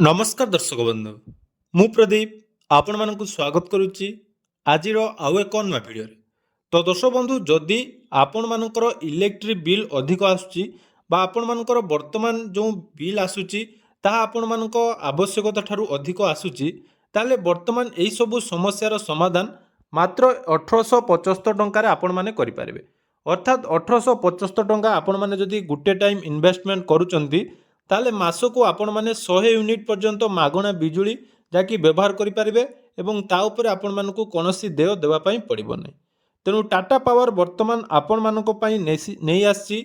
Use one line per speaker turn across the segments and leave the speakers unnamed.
नमस्कार दर्शक बंधु मु प्रदीप आपण मानक स्वागत करुच्ची आज आउ एक नया भिडियो तो दर्शक बंधु जदि आपण मानकर इलेक्ट्रिक बिल अधिक आसूची बा आपण मानकर वर्तमान जो बिल आसूची ताहा आपण मानक आवश्यकता ठारू अधिक आसूची ताले वर्तमान एई सबु समस्यार समाधान मात्र 1875 टंकार आपण माने करि पारिबे। अर्थात 1875 टंका आपण माने जदि गुटे टाइम इन्वेस्टमेंट करूचंती ताले मासको आपण माने 100 यूनिट पर्यंत मागणा बिजुली जाकि व्यवहार करें एवं ता उपरे आपण मानकु कोनोसी देय देवा पई पड़िबो नै। तेणु टाटा पावर वर्तमान आपण मानक पई नै आसी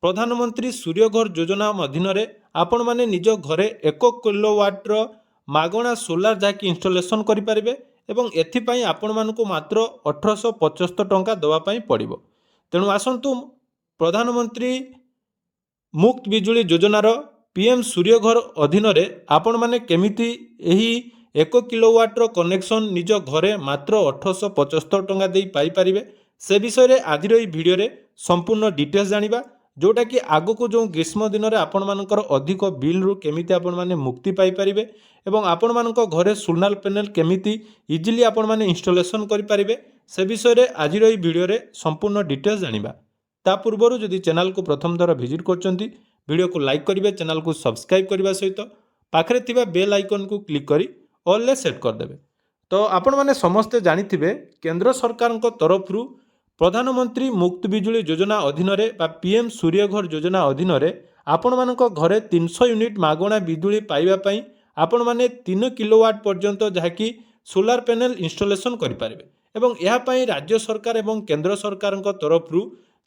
प्रधानमंत्री सूर्यघर योजना अधीन आपण माने निज घरे 1 किलोवाट मागणा सोलार जाकि इंस्टॉलेशन करें एवं एथिपाई आपण मानकु मात्र 1875 टंका देवा पई पड़िबो। तेणु आसंतु प्रधानमंत्री मुक्त बिजुली योजनार पीएम सूर्यघर अधीन आपण माने केमिति एही 1 किलोवाट कनेक्शन निज घरे मात्र 1875 टंका दे पाई परिबे से विषय रे आजिर एही वीडियो रे संपूर्ण डिटेल्स जानिबा जोटा कि आगो को जो ग्रीष्म दिन में आपण मानकर अधिक बिल रु केमिति आपण माने मुक्ति पाई परिबे एवं आपण मानक घरे सोलार पैनल केमिति इजिली आपण माने इंस्टॉलेशन करि परिबे से विषय रे आजिर एही वीडियो रे संपूर्ण डिटेल्स जानिबा। ता पूर्व जदि चैनल को प्रथम थर विजिट करचंती वीडियो को लाइक करेंगे, चैनल को सब्सक्राइब करने सहित पाखरे थिबा बेल आइकन को क्लिक करी ऑल ले सेट करदेवे। तो आपण माने समस्ते जानिथिबे केंद्र सरकार तरफ प्रधानमंत्री मुक्त बिजुली योजना अधीन बा पीएम सूर्यघर योजना अधीन आपण मानक घरे 300 यूनिट मागणा बिजुली पाइबा पई आपण माने 3 किलोवाट पर्यंत जहाँकि सोलार पैनल इंस्टॉलेशन करि पारिबे एवं यह पई राज्य सरकार एवं केंद्र सरकार तरफ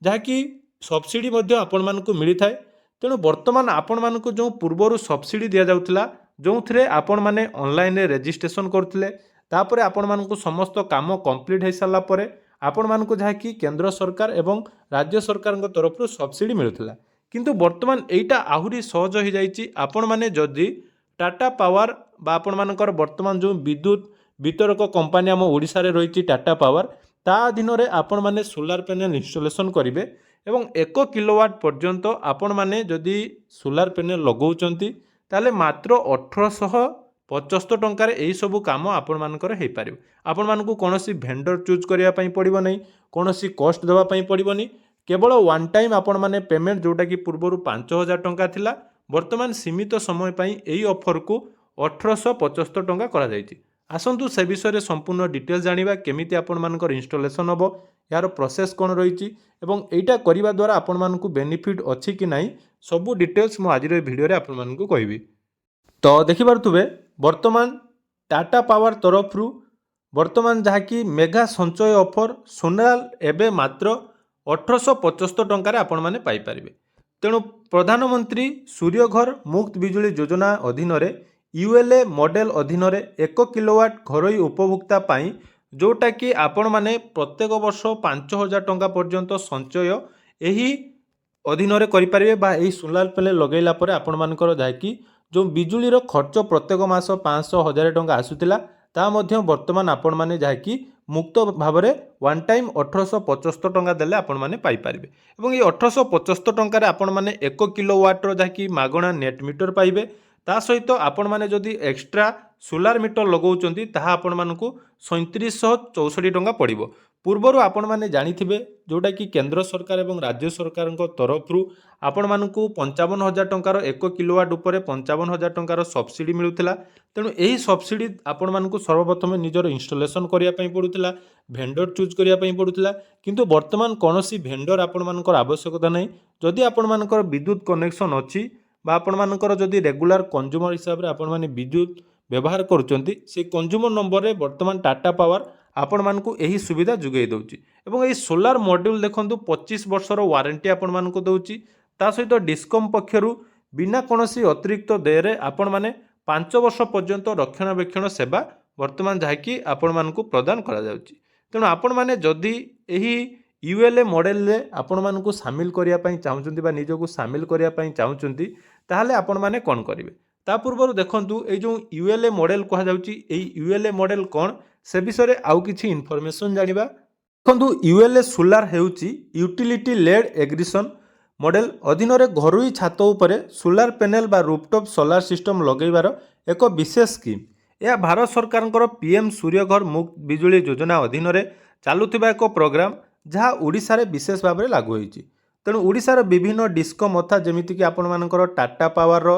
जहाँकि सब्सिडी मध्य आपण मानकु मिली थाए। तेणु वर्तमान आपण मानकु जो पूर्वर सब्सिडी दिया जाउथिला जो थे आपण माने ऑनलाइन रेजिस्ट्रेशन करथिले तापरे आपण मानकु समस्त काम कंप्लीट हो सारा पर आपण मानकु जहाँकि केंद्र सरकार एवं राज्य सरकार तरफ सब्सिडी मिलुथिला किंतु वर्तमान एटा आहुरी सहज हो जाइछि। आपण माने जदि टाटा पावर बा आपण मानकर वर्तमान जो विद्युत वितरक कंपनी आम ओडिशा रे रहिछि टाटा पावर ता अधीन आपण माने सोलार पैनल इंस्टॉलेशन करिवे एवं 1 किलोवाट पर्यंत आपण माने जदि सोलार पैनल लगौचंती ताले मात्र 1875 टंकार एही सबु काम आपण मानकर हे पारिबो। आपण मानकु कोनोसी भेंडर चूज करिया पई पड़िबो नै, कोनोसी कॉस्ट देवा पई पड़िबोनी, केवल वन टाइम आपण माने पेमेंट जोटा कि पूर्वरु 5000 टंका थिला वर्तमान सीमित समय पई एही ऑफर को 1875 टंका करा जायछि। आसंतु से विषय संपूर्ण डिटेल्स जानिबा केमिति आपण मानकर इंस्टॉलेशन हबो यार प्रोसेस कौन रही एवं एटा करिबा द्वारा आपण मानकु बेनिफिट अछि कि नाही सबु डिटेल्स मु आजिर वीडियो रे आपण मानकु कहबी। तो देखि पारुथबे वर्तमान टाटा पावर तरफ वर्तमान जहाँकि मेगा संचय ऑफर सोनार एबे मात्र 1875 टंकार आपण माने पाई परिबे। तेणु प्रधानमंत्री सूर्यघर मुक्त बिजुली योजना अधीन यूएलए मॉडल अधीन 1 किलोवाट घरोई उपभोक्ता पाई जोटा कि आपण माने प्रत्येक वर्ष 5000 टंका पर्यंत संचय यही अधीन करें बा यही सोलार पैनल लगैला पर आपण मानकर जहाँकि जो बिजुलीर खर्च प्रत्येक मास 500-1000 टंका आसूला ता मध्य वर्तमान आपण माने जहाँकि मुक्त भाव में वन टाइम 1875 टंका देले आपण माने पाई परिबे एवं ये 1875 टंका आपण माने 1 किलोवाट जहाँकि मागणा नेट मीटर पाइबे ता सहित आपण माने जदि एक्स्ट्रा सोलार मीटर लगौचंती ताहा आपण मानकु 3764 टंका पड़िबो। पूर्वर आपण माने जानिथिबे जोटा कि केंद्र सरकार एवं राज्य सरकार तरफ आपण मानकु 55000 टंकार 1 किलोवाट उपरे 55000 टंकार सब्सिडी मिलुथिला। तेणु एही सब्सिडी आपण मानकु सर्वप्रथम निजर इंस्टॉलेशन करिया पई पडुथिला, भेंडर चूज करिया पई पडुथिला किंतु वर्तमान कोनोसी भेंडर आपण मानकर आवश्यकता नै। जदि आपण मानकर विद्युत कनेक्शन अछि बा आपण मानकर जदि रेगुलर कंज्यूमर हिसाब रे आपण माने विद्युत व्यवहार करुचंती से कंज्यूमर नंबर रे वर्तमान टाटा पावर आपण मानकु एही सुविधा जुगै दउची एवं एही सोलार मॉड्यूल देखंतु 25 वर्षर वारंटी आपण मानकु दउची ता सहित डिस्कम पक्षरु बिना कोनोसी अतिरिक्त देयरे आपण माने 5 वर्ष पर्यंत रक्षणाबेक्षण सेवा वर्तमान जहाँकि आपण मानकु प्रदान करा जाउची। तेणु आपण माने जदि एही यूएलए मॉडल रे आपण मानकु शामिल करिया पई चाहुचंती बा निजको शामिल करिया पई चाहुचंती ताहाले आपण माने कोन करिवे ता पूर्व देखंतु ए जो यूएलए मॉडल कहा जाउची एही यूएलए मॉडल कोन से विषय रे आउ किछि इन्फॉर्मेशन जानिबा। देखंतु यूएलए सोलार हेउची यूटिलिटी लेड एग्रीशन ମଡେଲ ଅଧୀନରେ ଘରୋଇ ଛାତ ଉପରେ ସୋଲାର ପ୍ୟାନେଲ ବା ରୁଫଟପ୍ ସୋଲାର ସିଷ୍ଟମ ଲଗାଇବାର ଏକ ବିଶେଷ ସ୍କିମ୍। ଏହା ଭାରତ ସରକାରଙ୍କର ପିଏମ୍ ସୂର୍ଯ୍ୟଘର ମୁଫ୍ତ ବିଜୁଳି ଯୋଜନା ଅଧୀନରେ ଚାଲୁଥିବା ଏକ ପ୍ରୋଗ୍ରାମ, ଯାହା ଓଡ଼ିଶାରେ ବିଶେଷ ଭାବରେ ଲାଗୁ ହୋଇଛି। ତେଣୁ ଓଡ଼ିଶାର ବିଭିନ୍ନ ଡିସ୍କମ୍ ଅର୍ଥାତ୍ ଯେମିତିକି ଆପଣମାନଙ୍କର ଟାଟା ପାୱାରର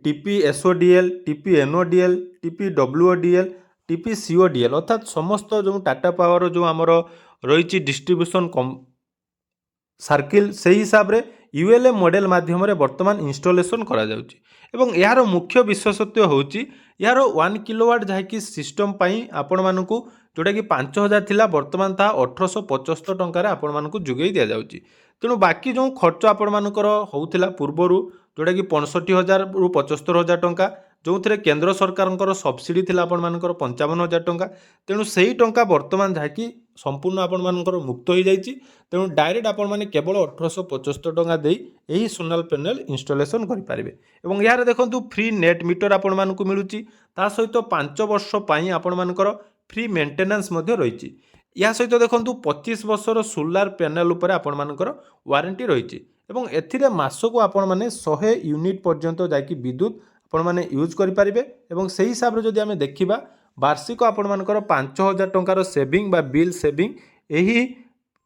ଟିପି ଏସ୍ଓଡିଏଲ୍, ଟିପି ଏନ୍ଓଡିଏଲ୍, ଟିପି ଡବ୍ଲ୍ୟୁଓଡିଏଲ୍, ଟିପି ସିଓଡିଏଲ୍ ଅର୍ଥାତ୍ ସମସ୍ତ ଯେଉଁ ଟାଟା ପାୱାରର ଯେଉଁ ଆମର ରହିଛି ଡିଷ୍ଟ୍ରିବ୍ୟୁସନ୍ ସାର୍କିଲ୍, ସେହି ହିସାବରେ ୟୁଏଲ୍ଏ ମଡେଲ ମାଧ୍ୟମରେ ବର୍ତ୍ତମାନ ଇନଷ୍ଟଲେସନ୍ କରାଯାଉଛି। ଏବଂ ଏହାର ମୁଖ୍ୟ ବିଶେଷତ୍ୱ ହେଉଛି ଏହାର 1 କିଲୋୱାଟ୍ ଯାହାକି ସିଷ୍ଟମ୍ ପାଇଁ ଆପଣମାନଙ୍କୁ ଯେଉଁଟାକି 5,000 ଥିଲା, ବର୍ତ୍ତମାନ ତାହା 1,875 ଟଙ୍କାରେ ଆପଣମାନଙ୍କୁ ଯୋଗାଇ ଦିଆଯାଉଛି। ତେଣୁ ବାକି ଯେଉଁ ଖର୍ଚ୍ଚ ଆପଣମାନଙ୍କର ହେଉଥିଲା ପୂର୍ବରୁ, ଯେଉଁଟାକି 65,000ରୁ 75,000 ଟଙ୍କା, ଯେଉଁଥିରେ କେନ୍ଦ୍ର ସରକାରଙ୍କର ସବସିଡ଼ି ଥିଲା ଆପଣମାନଙ୍କର 55,000 ଟଙ୍କା। ତେଣୁ ସେହି ଟଙ୍କା ବର୍ତ୍ତମାନ ଯାହାକି ସମ୍ପୂର୍ଣ୍ଣ ଆପଣମାନଙ୍କର ମୁକ୍ତ ହୋଇଯାଇଛି। ତେଣୁ ଡାଇରେକ୍ଟ ଆପଣମାନେ କେବଳ 1,875 ଟଙ୍କା ଦେଇ ଏହି ସୋଲାର ପ୍ୟାନେଲ ଇନଷ୍ଟଲେସନ୍ କରିପାରିବେ। ଏବଂ ଏହାର ଦେଖନ୍ତୁ ଫ୍ରି ନେଟ୍ ମିଟର ଆପଣମାନଙ୍କୁ ମିଳୁଛି। ତା ସହିତ 5 ବର୍ଷ ପାଇଁ ଆପଣମାନଙ୍କର ଫ୍ରି ମେଣ୍ଟେନାନ୍ସ ମଧ୍ୟ ରହିଛି। ଏହା ସହିତ ଦେଖନ୍ତୁ 25 ବର୍ଷର ସୋଲାର ପ୍ୟାନେଲ ଉପରେ ଆପଣମାନଙ୍କର ୱାରେଣ୍ଟି ରହିଛି। ଏବଂ ଏଥିରେ ମାସକୁ ଆପଣମାନେ 100 ୟୁନିଟ୍ ପର୍ଯ୍ୟନ୍ତ ଯାଇକି ବିଦ୍ୟୁତ୍ ଆପଣମାନେ ୟୁଜ୍ କରିପାରିବେ। ଏବଂ ସେହି ହିସାବରେ ଯଦି ଆମେ ଦେଖିବା, ବାର୍ଷିକ ଆପଣମାନଙ୍କର 5,000 ଟଙ୍କାର ସେଭିଂ ବା ବିଲ୍ ସେଭିଂ ଏହି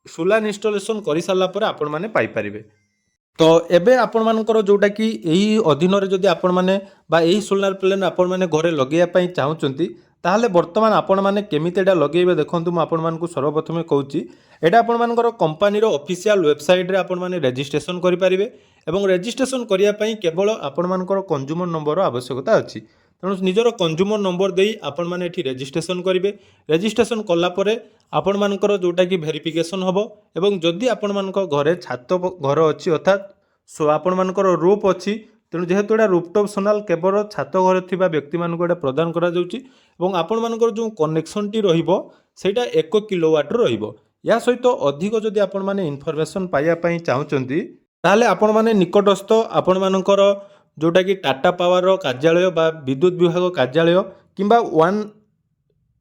ସୋଲାର ଇନଷ୍ଟଲେସନ୍ କରିସାରିଲା ପରେ ଆପଣମାନେ ପାଇପାରିବେ। ତ ଏବେ ଆପଣମାନଙ୍କର ଯେଉଁଟାକି ଏହି ଅଧୀନରେ ଯଦି ଆପଣମାନେ ବା ଏହି ସୋଲାର ପ୍ୟାନେଲ ଆପଣମାନେ ଘରେ ଲଗାଇବା ପାଇଁ ଚାହୁଁଛନ୍ତି, ତାହେଲେ ବର୍ତ୍ତମାନ ଆପଣମାନେ କେମିତି ଏଇଟା ଲଗାଇବେ ଦେଖନ୍ତୁ। ମୁଁ ଆପଣମାନଙ୍କୁ ସର୍ବପ୍ରଥମେ କହୁଛି, ଏଇଟା ଆପଣମାନଙ୍କର କମ୍ପାନୀର ଅଫିସିଆଲ ୱେବସାଇଟ୍ରେ ଆପଣମାନେ ରେଜିଷ୍ଟ୍ରେସନ୍ କରିପାରିବେ। ଏବଂ ରେଜିଷ୍ଟ୍ରେସନ୍ କରିବା ପାଇଁ କେବଳ ଆପଣମାନଙ୍କର କଞ୍ଜୁମର ନମ୍ବରର ଆବଶ୍ୟକତା ଅଛି। ତେଣୁ ନିଜର କଞ୍ଜୁମର ନମ୍ବର ଦେଇ ଆପଣମାନେ ଏଠି ରେଜିଷ୍ଟ୍ରେସନ୍ କରିବେ। ରେଜିଷ୍ଟ୍ରେସନ୍ କଲା ପରେ ଆପଣମାନଙ୍କର ଯେଉଁଟାକି ଭେରିଫିକେସନ୍ ହେବ। ଏବଂ ଯଦି ଆପଣମାନଙ୍କ ଘରେ ଛାତ ଘର ଅଛି ଅର୍ଥାତ୍ ଆପଣମାନଙ୍କର ରୁଫ୍ ଅଛି, ତେଣୁ ଯେହେତୁ ଏଇଟା ରୁଫଟପ୍ ସୋଲାର କେବଳ ଛାତ ଘରେ ଥିବା ବ୍ୟକ୍ତିମାନଙ୍କୁ ଏଇଟା ପ୍ରଦାନ କରାଯାଉଛି। ଏବଂ ଆପଣମାନଙ୍କର ଯେଉଁ କନେକ୍ସନଟି ରହିବ ସେଇଟା 1 କିଲୋୱାଟ୍ର ରହିବ। ଏହା ସହିତ ଅଧିକ ଯଦି ଆପଣମାନେ ଇନଫର୍ମେସନ୍ ପାଇବା ପାଇଁ ଚାହୁଁଛନ୍ତି, ତାହେଲେ ଆପଣମାନେ ନିକଟସ୍ଥ ଆପଣମାନଙ୍କର ଯେଉଁଟାକି ଟାଟା ପାୱାରର କାର୍ଯ୍ୟାଳୟ ବା ବିଦ୍ୟୁତ ବିଭାଗ କାର୍ଯ୍ୟାଳୟ କିମ୍ବା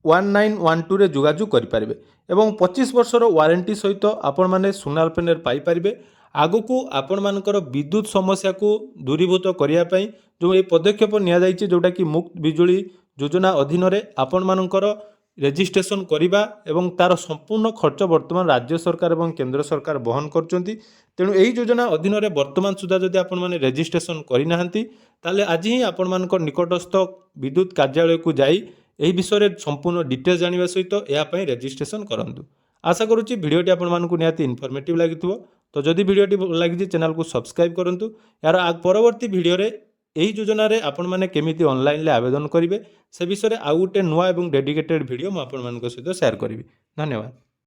1912ରେ ଯୋଗାଯୋଗ କରିପାରିବେ। ଏବଂ 25 ବର୍ଷର ୱାରେଣ୍ଟି ସହିତ ଆପଣମାନେ ସୋଲାର ପ୍ୟାନେଲ ପାଇପାରିବେ। ଆଗକୁ ଆପଣମାନଙ୍କର ବିଦ୍ୟୁତ ସମସ୍ୟାକୁ ଦୂରୀଭୂତ କରିବା ପାଇଁ ଯେଉଁ ଏହି ପଦକ୍ଷେପ ନିଆଯାଇଛି, ଯେଉଁଟାକି ମୁକ୍ତ ବିଜୁଳି ଯୋଜନା ଅଧୀନରେ ଆପଣମାନଙ୍କର ରେଜିଷ୍ଟ୍ରେସନ୍ କରିବା ଏବଂ ତା'ର ସମ୍ପୂର୍ଣ୍ଣ ଖର୍ଚ୍ଚ ବର୍ତ୍ତମାନ ରାଜ୍ୟ ସରକାର ଏବଂ କେନ୍ଦ୍ର ସରକାର ବହନ କରୁଛନ୍ତି। ତେଣୁ ଏହି ଯୋଜନା ଅଧୀନରେ ବର୍ତ୍ତମାନ ସୁଦ୍ଧା ଯଦି ଆପଣମାନେ ରେଜିଷ୍ଟ୍ରେସନ୍ କରିନାହାନ୍ତି, ତାହେଲେ ଆଜି ହିଁ ଆପଣମାନଙ୍କ ନିକଟସ୍ଥ ବିଦ୍ୟୁତ କାର୍ଯ୍ୟାଳୟକୁ ଯାଇ ଏହି ବିଷୟରେ ସମ୍ପୂର୍ଣ୍ଣ ଡିଟେଲ୍ସ ଜାଣିବା ସହିତ ଏହା ପାଇଁ ରେଜିଷ୍ଟ୍ରେସନ୍ କରନ୍ତୁ। ଆଶା କରୁଛି ଭିଡ଼ିଓଟି ଆପଣମାନଙ୍କୁ ନିହାତି ଇନଫର୍ମେଟିଭ୍ ଲାଗିଥିବ। ତ ଯଦି ଭିଡ଼ିଓଟି ଭଲ ଲାଗିଛି, ଚ୍ୟାନେଲକୁ ସବସ୍କ୍ରାଇବ୍ କରନ୍ତୁ। ଏହାର ପରବର୍ତ୍ତୀ ଭିଡ଼ିଓରେ ଏହି ଯୋଜନାରେ ଆପଣମାନେ କେମିତି ଅନଲାଇନ୍ରେ ଆବେଦନ କରିବେ ସେ ବିଷୟରେ ଆଉ ଗୋଟେ ନୂଆ ଏବଂ ଡେଡିକେଟେଡ୍ ଭିଡ଼ିଓ ମୁଁ ଆପଣମାନଙ୍କ ସହିତ ସେୟାର କରିବି। ଧନ୍ୟବାଦ।